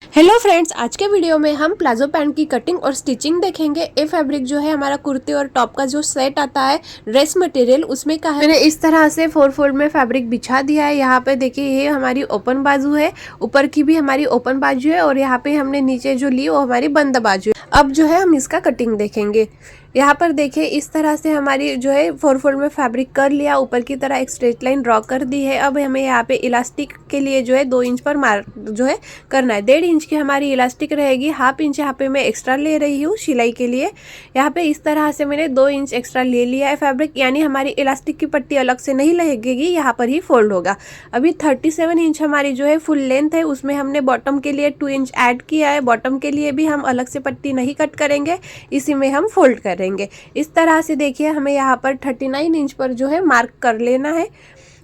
Hello friends, आज के video में हम प्लाजो पैंट की कटिंग और स्टिचिंग देखेंगे। ये फैब्रिक जो है हमारा कुर्ते और टॉप का जो सेट आता है ड्रेस मटेरियल, उसमें का है। मैंने इस तरह से 4 फोल्ड में फैब्रिक बिछा दिया है। यहाँ पे देखिए ये हमारी ओपन बाजू है, ऊपर की भी हमारी ओपन बाजू है और यहाँ पे हमने नीचे जो ली वो हमारी बंद बाजू है। अब जो है हम इसका कटिंग देखेंगे। यहाँ पर देखिए इस तरह से हमारी जो है 4 फोल्ड में फैब्रिक कर लिया, ऊपर की तरह एक स्ट्रेट लाइन ड्रॉ कर दी है। अब हमें यहाँ पे इलास्टिक के लिए जो है 2 इंच पर मार्क जो है करना है। 1.5 इंच की हमारी इलास्टिक रहेगी, 1/2 इंच यहाँ पे मैं एक्स्ट्रा ले रही हूँ सिलाई के लिए। यहाँ पे इस तरह से मैंने 2 इंच एक्स्ट्रा ले लिया है फैब्रिक, यानी हमारी इलास्टिक की पट्टी अलग से नहीं लगेगी, यहाँ पर ही फोल्ड होगा। अभी 37 इंच हमारी जो है फुल लेंथ है, उसमें हमने बॉटम के लिए 2 इंच ऐड किया है। बॉटम के लिए भी हम अलग से पट्टी नहीं कट करेंगे, इसी में हम फोल्ड करेंगे। इस तरह से देखिए हमें यहाँ पर 39 इंच पर जो है मार्क कर लेना है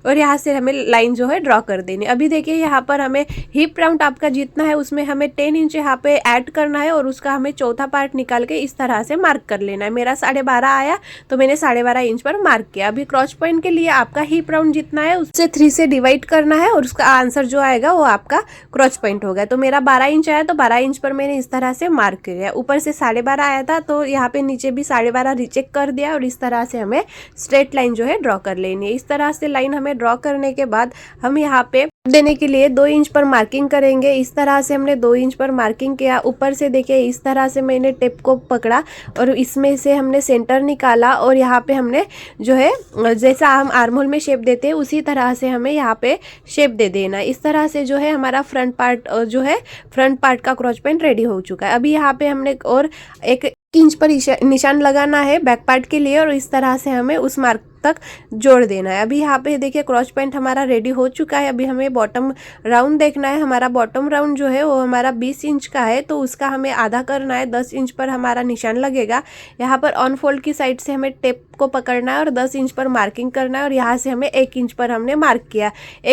और यहाँ से हमें लाइन जो है ड्रॉ कर देनी। अभी देखिए यहाँ पर हमें हिप राउंड आपका जितना है उसमें हमें 10 इंच यहाँ पे ऐड करना है और उसका हमें चौथा पार्ट निकाल के इस तरह से मार्क कर लेना है। मेरा 12.5 आया तो मैंने 12.5 इंच पर मार्क किया। अभी क्रॉच पॉइंट के लिए आपका हिप राउंड जितना है उससे 3 से डिवाइड करना है और उसका आंसर जो आएगा वो आपका क्रॉच पॉइंट होगा। तो मेरा 12 इंच आया तो 12 इंच पर मैंने इस तरह से मार्क किया। ऊपर से 12.5 आया था तो यहाँ पे नीचे भी 12.5 रिचेक कर दिया और इस तरह से हमें स्ट्रेट लाइन जो है ड्रॉ कर लेनी है। इस तरह से लाइन हमें ड्रॉ करने के बाद हम यहाँ पे देने के लिए 2 इंच पर मार्किंग करेंगे। इस तरह से हमने 2 इंच पर मार्किंग किया। ऊपर से देखिए इस तरह से मैंने टेप को पकड़ा और इसमें से हमने सेंटर निकाला और यहाँ पे हमने जो है जैसा हम आर्महोल में शेप देते हैं उसी तरह से हमें यहाँ पे शेप दे देना। इस तरह से जो है हमारा फ्रंट पार्ट जो है फ्रंट पार्ट का क्रॉच पॉइंट रेडी हो चुका है। अभी यहाँ पे हमने और 1 इंच पर निशान लगाना है बैक पार्ट के लिए और इस तरह से हमें उस मार्क तक जोड़ देना है। अभी यहाँ पे देखिए क्रॉच पॉइंट हमारा रेडी हो चुका है। अभी हमें बॉटम राउंड देखना है। हमारा बॉटम राउंड जो है वो हमारा 20 इंच का है तो उसका हमें आधा करना है। 10 इंच पर हमारा निशान लगेगा। यहाँ पर ऑन फोल्ड की साइड से हमें टेप को पकड़ना है और 10 इंच पर मार्किंग करना है और यहाँ से हमें 1 इंच पर हमने मार्क किया।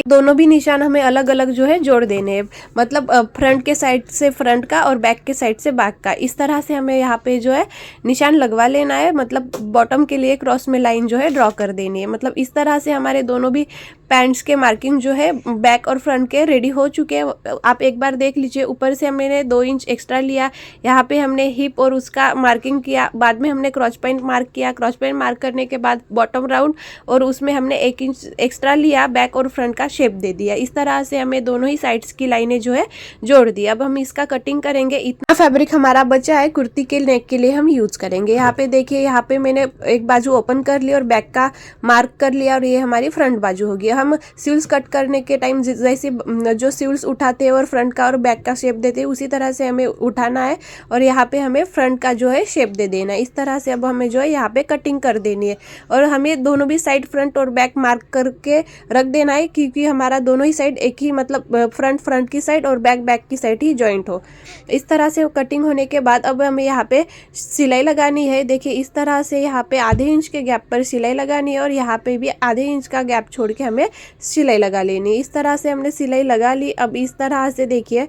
दोनों भी निशान हमें अलग अलग जो है जोड़ देने हैं, मतलब फ्रंट के साइड से फ्रंट का और बैक के साइड से बैक का। इस तरह से हमें यहाँ पे जो है निशान लगवा लेना है, मतलब बॉटम के लिए क्रॉस में लाइन जो है ड्रॉ कर देनी है। मतलब इस तरह से हमारे दोनों भी पैंट्स के मार्किंग जो है बैक और फ्रंट के रेडी हो चुके हैं। आप एक बार देख लीजिए। ऊपर से हमने 2 इंच एक्स्ट्रा लिया, यहाँ पे हमने हिप और उसका मार्किंग किया, बाद में हमने क्रॉच पॉइंट मार्क किया। क्रॉच पॉइंट मार्क करने के बाद बॉटम राउंड और उसमें हमने 1 इंच एक्स्ट्रा लिया, बैक और फ्रंट का शेप दे दिया। इस तरह से हमें दोनों ही साइड्स की लाइनें जो है जोड़ दी। अब हम इसका कटिंग करेंगे। इतना फैब्रिक हमारा बचा है, कुर्ती के नेक के लिए हम यूज करेंगे। यहाँ पे देखिए यहाँ पे मैंने एक बाजू ओपन कर लिया और बैक का मार्क कर लिया और ये हमारी फ्रंट बाजू होगी। हम सिल्स कट करने के टाइम जैसे जो सिल्स उठाते हैं और फ्रंट का और बैक का शेप देते हैं उसी तरह से हमें उठाना है और यहाँ पे हमें फ्रंट का जो है शेप दे देना है। इस तरह से अब हमें जो है यहाँ पे कटिंग कर देनी है और हमें दोनों भी साइड फ्रंट और बैक मार्क करके रख देना है, क्योंकि हमारा दोनों ही साइड एक ही, मतलब फ्रंट की साइड और बैक की साइड ही जॉइंट हो। इस तरह से कटिंग होने के बाद अब हमें यहाँ पे सिलाई लगानी है। देखिए इस तरह से यहाँ पे आधे इंच के गैप पर सिलाई लगानी है और यहाँ पे भी आधे इंच का गैप छोड़ के हमें सिलाई लगा लेनी है। इस तरह से हमने सिलाई लगा ली। अब इस तरह से देखिए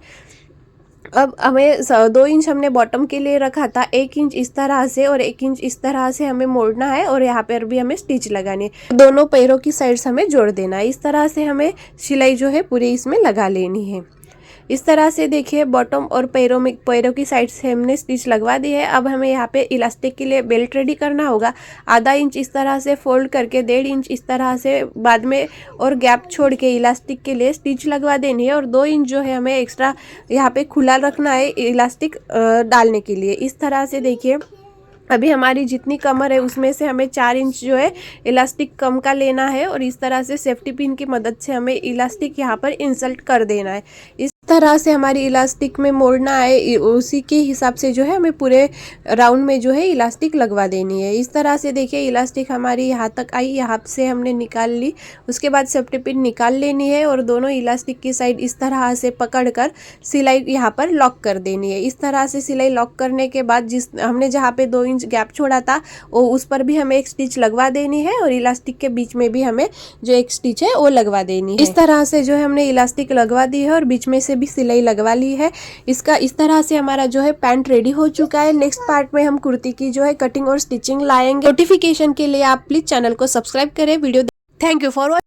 अब हमें 2 इंच हमने बॉटम के लिए रखा था, 1 इंच इस तरह से और 1 इंच इस तरह से हमें मोड़ना है और यहाँ पर भी हमें स्टिच लगानी है। दोनों पैरों की साइड्स हमें जोड़ देना है। इस तरह से हमें सिलाई जो है पूरी इसमें लगा लेनी है। इस तरह से देखिए बॉटम और पैरों की साइड से हमने स्टिच लगवा दी है। अब हमें यहाँ पे इलास्टिक के लिए बेल्ट रेडी करना होगा। आधा इंच इस तरह से फोल्ड करके 1.5 इंच इस तरह से बाद में और गैप छोड़ के इलास्टिक के लिए स्टिच लगवा देनी है और 2 इंच जो है हमें एक्स्ट्रा यहाँ पे खुला रखना है इलास्टिक डालने के लिए। इस तरह से देखिए अभी हमारी जितनी कमर है उसमें से हमें 4 इंच जो है इलास्टिक कम का लेना है और इस तरह से सेफ्टी पिन की मदद से हमें इलास्टिक यहाँ पर इंसर्ट कर देना है। इस तरह से हमारी इलास्टिक में मोड़ना है, उसी के हिसाब से जो है हमें पूरे राउंड में जो है इलास्टिक लगवा देनी है। इस तरह से देखिए इलास्टिक हमारी यहाँ तक आई, यहाँ से हमने निकाल ली। उसके बाद सेफ्टी पिन निकाल लेनी है और दोनों इलास्टिक की साइड इस तरह से पकड़कर सिलाई यहाँ पर लॉक कर देनी है। इस तरह से सिलाई लॉक करने के बाद हमने जहाँ पे 2 इंच गैप छोड़ा था वो उस पर भी हमें एक स्टिच लगवा देनी है और इलास्टिक के बीच में भी हमें जो एक स्टिच है वो लगवा देनी है। इस तरह से जो है हमने इलास्टिक लगवा दी है और बीच में से भी सिलाई लगवा ली है। इस तरह से हमारा जो है पैंट रेडी हो चुका है। नेक्स्ट पार्ट में हम कुर्ती की जो है कटिंग और स्टिचिंग लाएंगे। नोटिफिकेशन के लिए आप प्लीज चैनल को सब्सक्राइब करें। Video thank you for